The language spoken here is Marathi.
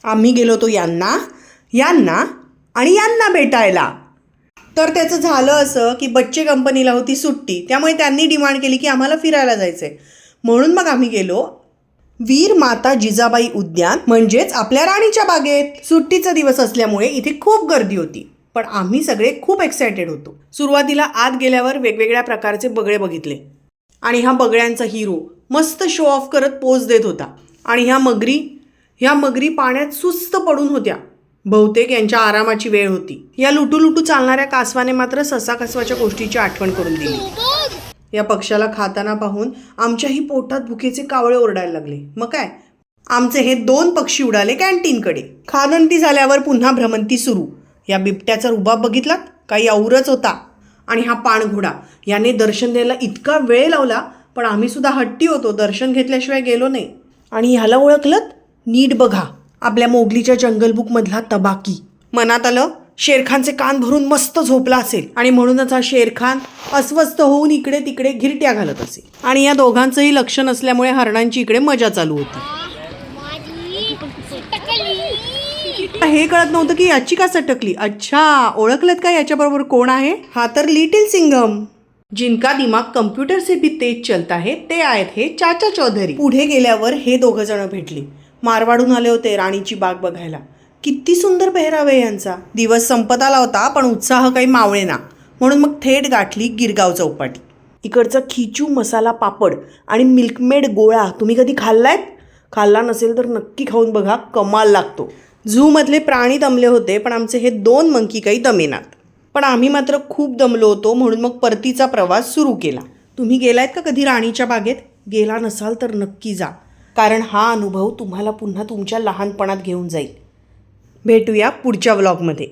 आम्ही गेलो होतो यांना यांना आणि यांना भेटायला. तर त्याचं झालं असं की बच्चे कंपनीला होती सुट्टी, त्यामुळे त्यांनी डिमांड केली की आम्हाला फिरायला जायचं आहे. म्हणून मग आम्ही गेलो वीर माता जिजाबाई उद्यान, म्हणजेच आपल्या राणीच्या बागेत. सुट्टीचा दिवस असल्यामुळे इथे खूप गर्दी होती, पण आम्ही सगळे खूप एक्सायटेड होतो. सुरुवातीला आत गेल्यावर वेगवेगळ्या प्रकारचे बगळे बघितले आणि हा बगळ्यांचा हिरो मस्त शो ऑफ करत पोज देत होता. आणि ह्या मगरी पाण्यात सुस्त पडून होत्या. बहुतेक यांच्या आरामाची वेळ होती. या लुटू चालणाऱ्या कासवाने मात्र ससा कासवाच्या गोष्टीची आठवण करून दिली. या पक्षाला खाताना पाहून आमच्याही पोटात भुकेचे कावळे ओरडायला लागले. मग काय, आमचे हे 2 पक्षी उडाले कॅन्टीनकडे. खानंती झाल्यावर पुन्हा भ्रमंती सुरू. या बिबट्याचा रुबाब बघितलात, काही औरच होता. आणि हा पाणघोडा, याने दर्शन द्यायला इतका वेळ लावला, पण आम्ही सुद्धा हट्टी होतो, दर्शन घेतल्याशिवाय गेलो नाही. आणि ह्याला ओळखलत, नीट बघा, आपल्या मोगलीच्या जंगल बुकमधला तबाकी. मनात आलं शेरखानचे कान भरून मस्त झोपला असेल आणि म्हणूनच हा शेरखान अस्वस्थ होऊन इकडे तिकडे घिरट्या घालत असेल. आणि या दोघांचंही लक्ष नसल्यामुळे हरणांची इकडे मजा चालू होती. हे कळत नव्हतं की याची का सटकली. अच्छा, ओळखलत का याच्याबरोबर कोण आहे? हा तर लिटिल सिंघम, जिनका दिमाग कम्प्युटर से भी तेज चलता है, ते आहेत हे चाचा चौधरी. पुढे गेल्यावर हे 2 जण भेटले. मारवाडून आले होते राणीची बाग बघायला. किती सुंदर पेहरावे यांचा. दिवस संपत आला होता, पण उत्साह काही मावळेना. म्हणून मग थेट गाठली गिरगाव चौपाटी. इकडचा खिचू मसाला पापड आणि मिल्कमेड गोळा तुम्ही कधी खाल्लायत? खाल्ला नसेल तर नक्की खाऊन बघा, कमाल लागतो. झूमधले प्राणी दमले होते, पण आमचे हे 2 मंकी काही दमेनात. पण आम्ही मात्र खूप दमलो होतो, म्हणून मग परतीचा प्रवास सुरू केला. तुम्ही गेलायत का कधी राणीच्या बागेत? गेला नसाल तर नक्की जा, कारण हा अनुभव तुम्हाला पुन्हा तुमच्या लहानपणात घेऊन जाईल. भेटूया पुढच्या व्लॉगमध्ये.